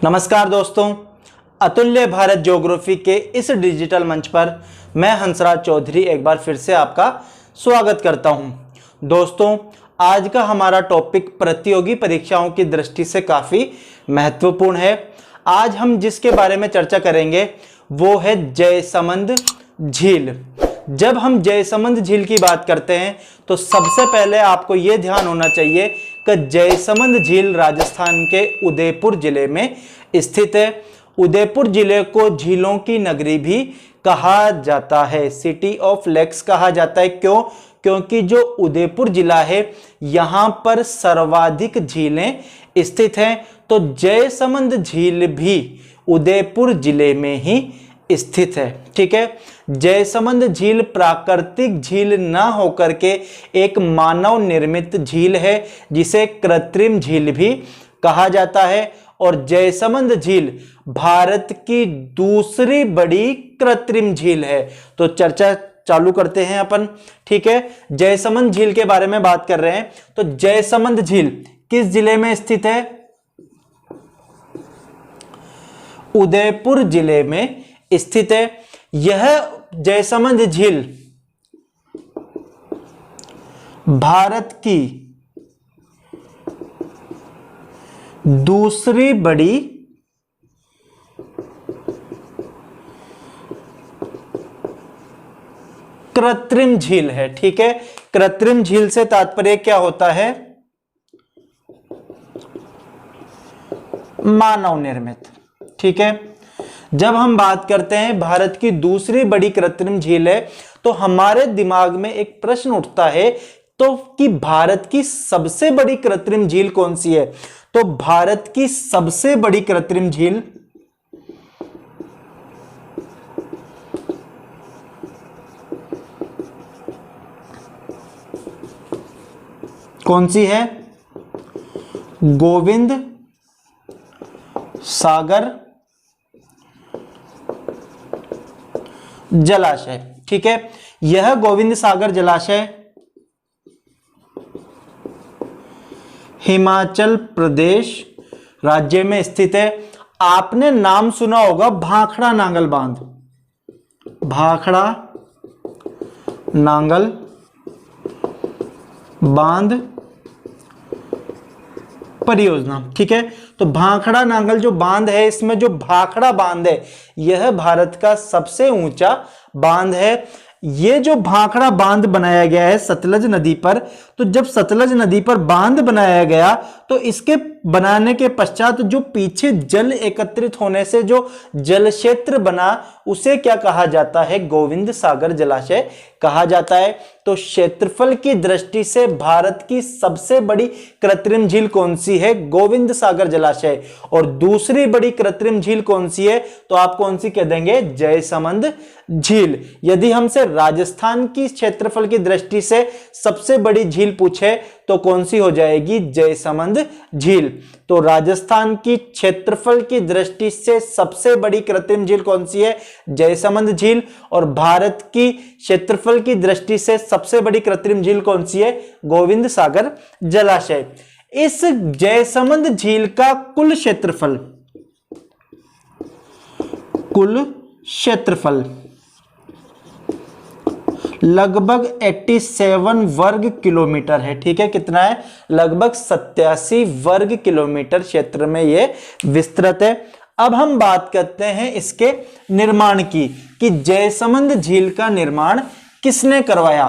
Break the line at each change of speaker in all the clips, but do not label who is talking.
नमस्कार दोस्तों, अतुल्य भारत ज्योग्राफी के इस डिजिटल मंच पर मैं हंसराज चौधरी एक बार फिर से आपका स्वागत करता हूं। दोस्तों, आज का हमारा टॉपिक प्रतियोगी परीक्षाओं की दृष्टि से काफ़ी महत्वपूर्ण है। आज हम जिसके बारे में चर्चा करेंगे वो है जयसमंद झील। जब हम जयसमंद झील की बात करते हैं तो सबसे पहले आपको ये ध्यान होना चाहिए कि जयसमंद झील राजस्थान के उदयपुर जिले में स्थित है। उदयपुर जिले को झीलों की नगरी भी कहा जाता है, सिटी ऑफ लेक्स कहा जाता है। क्यों? क्योंकि जो उदयपुर जिला है यहाँ पर सर्वाधिक झीलें स्थित हैं। तो जयसमंद झील भी उदयपुर जिले में ही स्थित है। ठीक है, जयसमंद झील प्राकृतिक झील न होकर के एक मानव निर्मित झील है जिसे कृत्रिम झील भी कहा जाता है। और जयसमंद झील भारत की दूसरी बड़ी कृत्रिम झील है। तो चर्चा चालू करते हैं अपन। ठीक है, जयसमंद झील के बारे में बात कर रहे हैं। तो जयसमंद झील किस जिले में स्थित है? उदयपुर जिले में स्थित है। यह जयसमंद झील भारत की दूसरी बड़ी कृत्रिम झील है। ठीक है, कृत्रिम झील से तात्पर्य क्या होता है? मानव निर्मित। ठीक है, जब हम बात करते हैं भारत की दूसरी बड़ी कृत्रिम झील है तो हमारे दिमाग में एक प्रश्न उठता है तो कि भारत की सबसे बड़ी कृत्रिम झील कौन सी है? तो भारत की सबसे बड़ी कृत्रिम झील कौन सी है? गोविंद सागर जलाशय। ठीक है, यह गोविंद सागर जलाशय हिमाचल प्रदेश राज्य में स्थित है। आपने नाम सुना होगा भाखड़ा नांगल बांध, भाखड़ा नांगल बांध परियोजना। ठीक है, तो भाखड़ा नांगल जो बांध है, इसमें जो भाखड़ा बांध है यह भारत का सबसे ऊंचा बांध है। ये जो भाखड़ा बांध बनाया गया है सतलज नदी पर, तो जब सतलज नदी पर बांध बनाया गया तो इसके बनाने के पश्चात जो पीछे जल एकत्रित होने से जो जल क्षेत्र बना उसे क्या कहा जाता है? गोविंद सागर जलाशय कहा जाता है। तो क्षेत्रफल की दृष्टि से भारत की सबसे बड़ी कृत्रिम झील कौन सी है? गोविंद सागर जलाशय। और दूसरी बड़ी कृत्रिम झील कौन सी है? तो आप कौन सी कह देंगे? जयसमंद झील। यदि हमसे राजस्थान की क्षेत्रफल की दृष्टि से सबसे बड़ी झील पूछे तो कौन सी हो जाएगी? जयसमंद झील। तो राजस्थान की क्षेत्रफल की दृष्टि से सबसे बड़ी कृत्रिम झील कौन सी है? जयसमंद झील। और भारत की क्षेत्रफल की दृष्टि से सबसे बड़ी कृत्रिम झील कौन सी है? गोविंद सागर जलाशय। इस जयसमंद झील का कुल क्षेत्रफल लगभग 87 वर्ग किलोमीटर है। ठीक है, कितना है? लगभग 87 वर्ग किलोमीटर क्षेत्र में यह विस्तृत है। अब हम बात करते हैं इसके निर्माण की, कि जयसमंद झील का निर्माण किसने करवाया?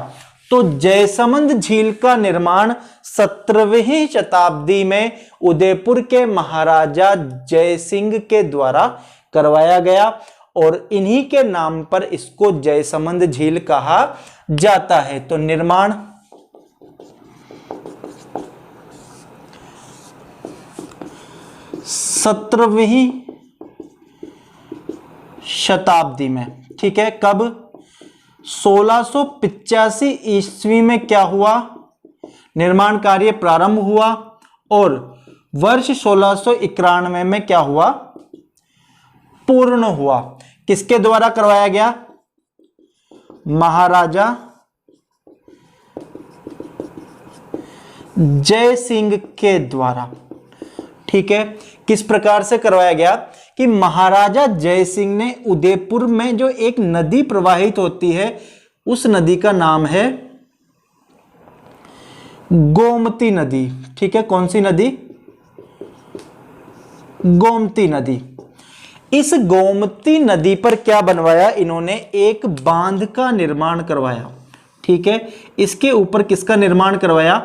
तो जयसमंद झील का निर्माण 17वीं शताब्दी में उदयपुर के महाराजा जयसिंह के द्वारा करवाया गया और इन्हीं के नाम पर इसको जयसमंद झील कहा जाता है। तो निर्माण 17वीं शताब्दी में। ठीक है, कब? 1685 ईस्वी में क्या हुआ? निर्माण कार्य प्रारंभ हुआ और वर्ष 1691 में क्या हुआ? पूर्ण हुआ। किसके द्वारा करवाया गया? महाराजा जय सिंह के द्वारा। ठीक। ठीक है, किस प्रकार से करवाया गया कि महाराजा जय सिंह ने उदयपुर में जो एक नदी प्रवाहित होती है उस नदी का नाम है गोमती नदी। ठीक है, कौन सी नदी? गोमती नदी। इस गोमती नदी पर क्या बनवाया इन्होंने? एक बांध का निर्माण करवाया। ठीक है, इसके ऊपर किसका निर्माण करवाया?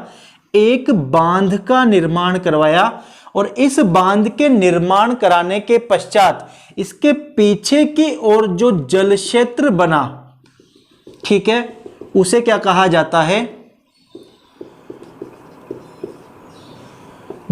एक बांध का निर्माण करवाया। और इस बांध के निर्माण कराने के पश्चात इसके पीछे की ओर जो जल क्षेत्र बना, ठीक है, उसे क्या कहा जाता है?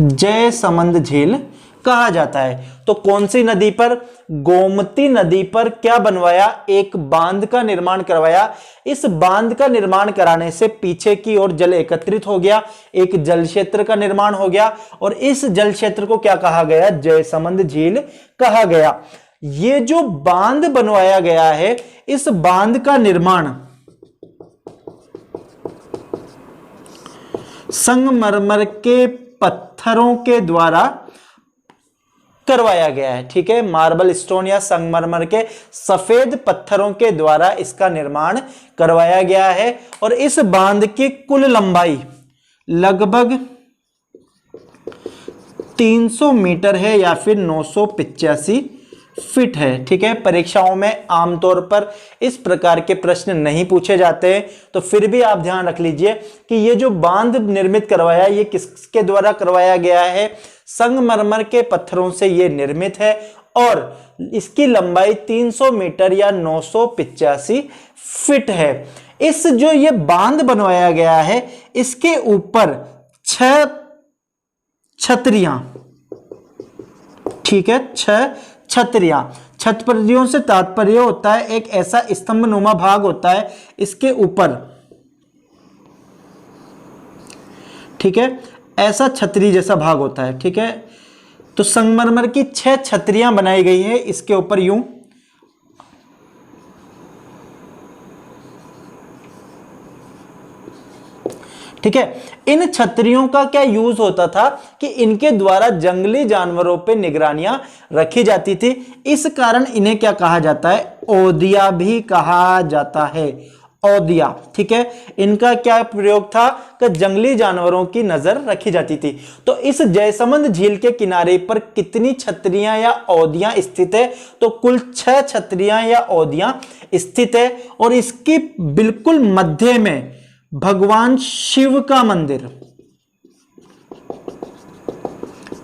जयसमंद झील कहा जाता है। तो कौन सी नदी पर? गोमती नदी पर क्या बनवाया? एक बांध का निर्माण करवाया। इस बांध का निर्माण कराने से पीछे की ओर जल एकत्रित हो गया, एक जल क्षेत्र का निर्माण हो गया और इस जल क्षेत्र को क्या कहा गया? जयसमंद झील कहा गया। ये जो बांध बनवाया गया है, इस बांध का निर्माण संगमरमर के पत्थरों के द्वारा करवाया गया है। ठीक है, मार्बल स्टोन या संगमरमर के सफेद पत्थरों के द्वारा इसका निर्माण करवाया गया है। और इस बांध की कुल लंबाई लगभग 300 मीटर है या फिर 985 फीट है। ठीक है, परीक्षाओं में आमतौर पर इस प्रकार के प्रश्न नहीं पूछे जाते हैं, तो फिर भी आप ध्यान रख लीजिए कि ये जो बांध निर्मित करवाया ये किसके द्वारा करवाया गया है? संगमरमर के पत्थरों से ये निर्मित है और इसकी लंबाई 300 मीटर या 985 फीट है। इस जो ये बांध बनवाया गया है इसके ऊपर 6 छतरियां, ठीक है, 6 छतरियां। छतरियों से तात्पर्य होता है एक ऐसा स्तंभनुमा भाग होता है इसके ऊपर, ठीक है, ऐसा छतरी जैसा भाग होता है। ठीक है, तो संगमरमर की 6 छतरियां बनाई गई है इसके ऊपर यूं। ठीक है, इन छतरियों का क्या यूज होता था कि इनके द्वारा जंगली जानवरों पे निगरानियां रखी जाती थी। इस कारण इन्हें क्या कहा जाता है? ओदिया भी कहा जाता है। ओदिया, ठीक है, इनका क्या प्रयोग था कि जंगली जानवरों की नजर रखी जाती थी। तो इस जयसमंद झील के किनारे पर कितनी छतरियां या ओदियां स्थित है? तो कुल 6 छतरियां या ओदियां स्थित है और इसकी बिल्कुल मध्य में भगवान शिव का मंदिर,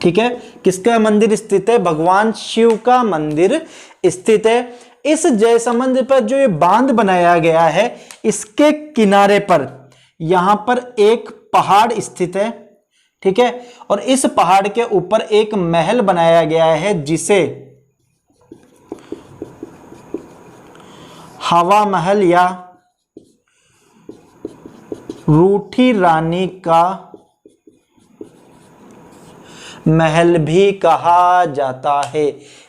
ठीक है, किसका मंदिर स्थित है? भगवान शिव का मंदिर स्थित है। इस जयसमंद पर जो ये बांध बनाया गया है इसके किनारे पर यहां पर एक पहाड़ स्थित है। ठीक है, और इस पहाड़ के ऊपर एक महल बनाया गया है जिसे हवा महल या रूठी रानी का महल भी कहा जाता है।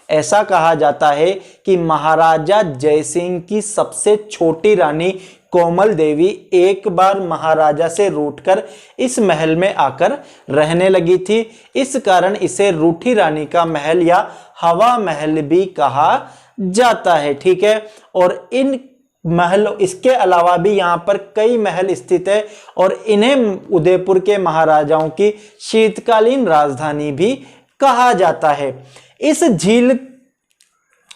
ऐसा कहा जाता है कि महाराजा जयसिंह की सबसे छोटी रानी कोमल देवी एक बार महाराजा से रूठकर इस महल में आकर रहने लगी थी। इस कारण इसे रूठी रानी का महल या हवा महल भी कहा जाता है। ठीक है, और इन महल, इसके अलावा भी यहाँ पर कई महल स्थित है और इन्हें उदयपुर के महाराजाओं की शीतकालीन राजधानी भी कहा जाता है। इस झील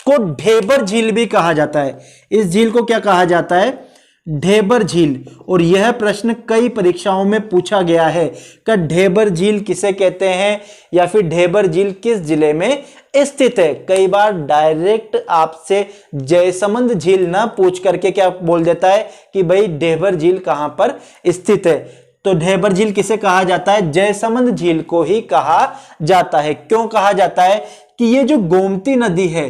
को ढेबर झील भी कहा जाता है। इस झील को क्या कहा जाता है? ढेबर झील। और यह प्रश्न कई परीक्षाओं में पूछा गया है कि ढेबर झील किसे कहते हैं या फिर ढेबर झील किस जिले में स्थित है। कई बार डायरेक्ट आपसे जयसमंद झील ना पूछ करके क्या बोल देता है कि भाई ढेबर झील कहां पर स्थित है। तो ढेबर झील किसे कहा जाता है? जयसमंद झील को ही कहा जाता है। क्यों कहा जाता है? कि ये जो गोमती नदी है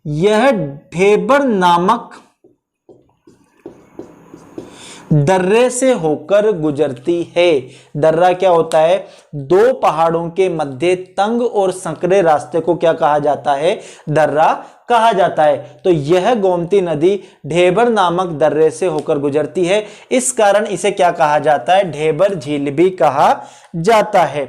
यह ढेबर नामक दर्रे से होकर गुजरती है। दर्रा क्या होता है? दो पहाड़ों के मध्य तंग और संकरे रास्ते को क्या कहा जाता है? दर्रा कहा जाता है। तो यह गोमती नदी ढेबर नामक दर्रे से होकर गुजरती है, इस कारण इसे क्या कहा जाता है? ढेबर झील भी कहा जाता है।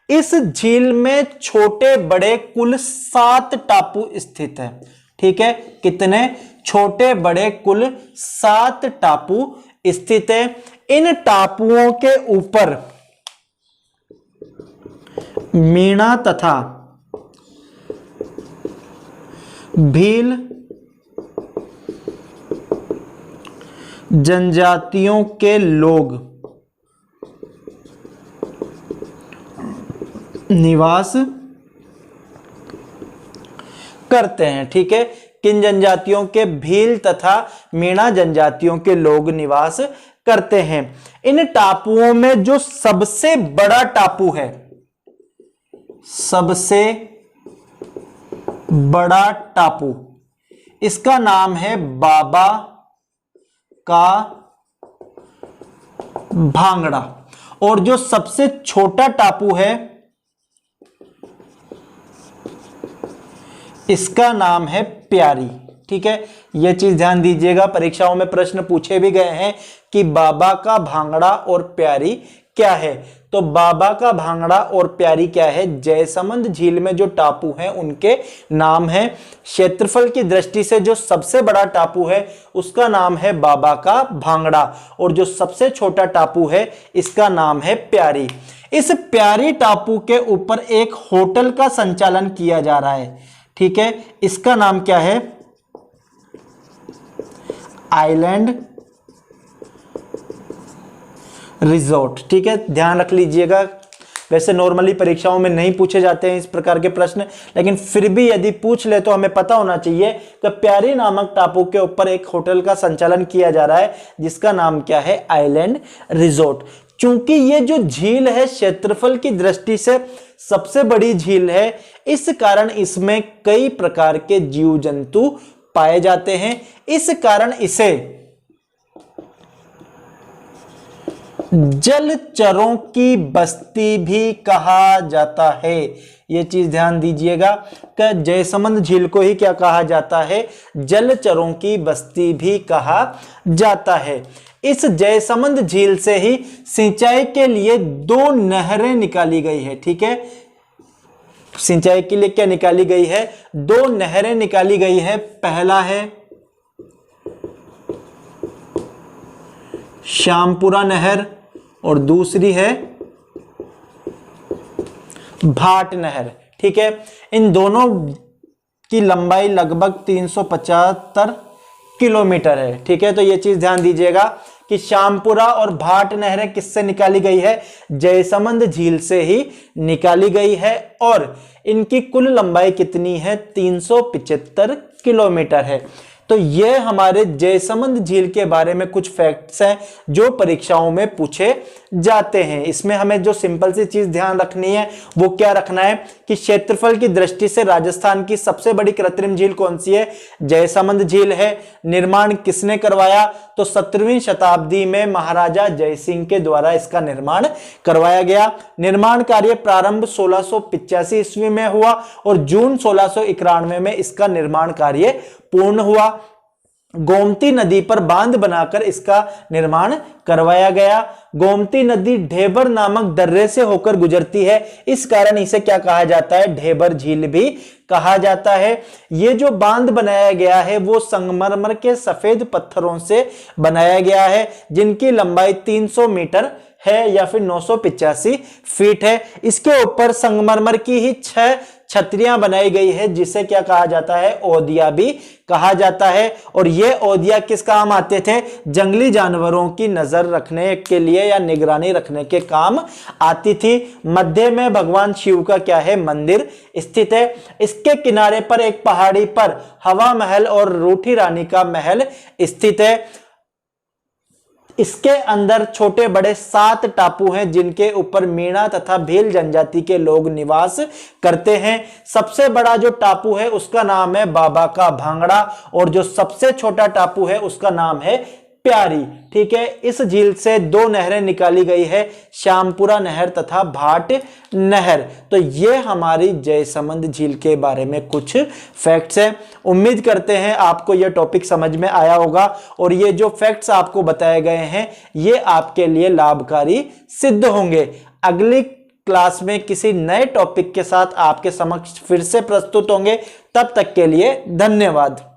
इस झील में छोटे बड़े कुल 7 टापू स्थित हैं। ठीक है, कितने? छोटे बड़े कुल 7 टापू स्थित हैं। इन टापुओं के ऊपर मीणा तथा भील जनजातियों के लोग निवास करते हैं। ठीक है, किन जनजातियों के? भील तथा मीणा जनजातियों के लोग निवास करते हैं। इन टापुओं में जो सबसे बड़ा टापू है, सबसे बड़ा टापू, इसका नाम है बाबा का भांगड़ा। और जो सबसे छोटा टापू है, इसका नाम है प्यारी। ठीक है, यह चीज ध्यान दीजिएगा, परीक्षाओं में प्रश्न पूछे भी गए हैं कि बाबा का भांगड़ा और प्यारी क्या है। तो बाबा का भांगड़ा और प्यारी क्या है? जयसमंद झील में जो टापू हैं उनके नाम है। क्षेत्रफल की दृष्टि से जो सबसे बड़ा टापू है उसका नाम है बाबा का भांगड़ा, और जो सबसे छोटा टापू है इसका नाम है प्यारी। इस प्यारी टापू के ऊपर एक होटल का संचालन किया जा रहा है। ठीक है, इसका नाम क्या है? Island resort. ठीक है, ध्यान रख लीजिएगा। वैसे नॉर्मली परीक्षाओं में नहीं पूछे जाते हैं इस प्रकार के प्रश्न, लेकिन फिर भी यदि पूछ ले तो हमें पता होना चाहिए कि प्यारी नामक टापू के ऊपर एक होटल का संचालन किया जा रहा है जिसका नाम क्या है? Island resort. चूंकि ये जो झील है क्षेत्रफल की दृष्टि से सबसे बड़ी झील है, इस कारण इसमें कई प्रकार के जीव जंतु पाए जाते हैं। इस कारण इसे जलचरों की बस्ती भी कहा जाता है। यह चीज ध्यान दीजिएगा कि जयसमंद झील को ही क्या कहा जाता है? जलचरों की बस्ती भी कहा जाता है। इस जयसमंद झील से ही सिंचाई के लिए 2 नहरें निकाली गई है। ठीक है, सिंचाई के लिए क्या निकाली गई है? 2 नहरें निकाली गई है। पहला है श्यामपुरा नहर और दूसरी है भाट नहर। ठीक है, इन दोनों की लंबाई लगभग 375 किलोमीटर है। ठीक है, तो यह चीज ध्यान दीजिएगा कि श्यामपुरा और भाट नहरें किससे निकाली गई है? जयसमंद झील से ही निकाली गई है, और इनकी कुल लंबाई कितनी है? 375 किलोमीटर है। तो ये हमारे जयसमंद झील के बारे में कुछ फैक्ट्स हैं जो परीक्षाओं में पूछे जाते हैं। इसमें हमें जो सिंपल सी चीज ध्यान रखनी है वो क्या रखना है कि क्षेत्रफल की दृष्टि से राजस्थान की सबसे बड़ी कृत्रिम झील कौन सी है? जयसमंद झील है। निर्माण किसने करवाया? तो 17वीं शताब्दी में महाराजा जयसिंह के द्वारा इसका निर्माण करवाया गया। निर्माण कार्य प्रारंभ 1685 ईस्वी में हुआ और जून 1691 में इसका निर्माण कार्य पूर्ण हुआ। गोमती नदी पर बांध बनाकर इसका निर्माण करवाया गया। गोमती नदी ढेबर नामक दर्रे से होकर गुजरती है, इस कारण इसे क्या कहा जाता है? ढेबर झील भी कहा जाता है। ये जो बांध बनाया गया है वो संगमरमर के सफेद पत्थरों से बनाया गया है जिनकी लंबाई 300 मीटर है या फिर 985 फीट है। इसके ऊपर संगमरमर की ही 6 छतरियां बनाई गई है जिसे क्या कहा जाता है? ओदिया भी कहा जाता है। और ये ओदिया किस काम आते थे? जंगली जानवरों की नजर रखने के लिए या निगरानी रखने के काम आती थी। मध्य में भगवान शिव का क्या है? मंदिर स्थित है। इसके किनारे पर एक पहाड़ी पर हवा महल और रूठी रानी का महल स्थित है। इसके अंदर छोटे बड़े 7 टापू हैं जिनके ऊपर मीणा तथा भील जनजाति के लोग निवास करते हैं। सबसे बड़ा जो टापू है उसका नाम है बाबा का भांगड़ा और जो सबसे छोटा टापू है उसका नाम है प्यारी। ठीक है, इस झील से 2 नहरें निकाली गई है, श्यामपुरा नहर तथा भाट नहर। तो ये हमारी जयसमंद झील के बारे में कुछ फैक्ट्स हैं। उम्मीद करते हैं आपको यह टॉपिक समझ में आया होगा और ये जो फैक्ट्स आपको बताए गए हैं ये आपके लिए लाभकारी सिद्ध होंगे। अगली क्लास में किसी नए टॉपिक के साथ आपके समक्ष फिर से प्रस्तुत होंगे। तब तक के लिए धन्यवाद।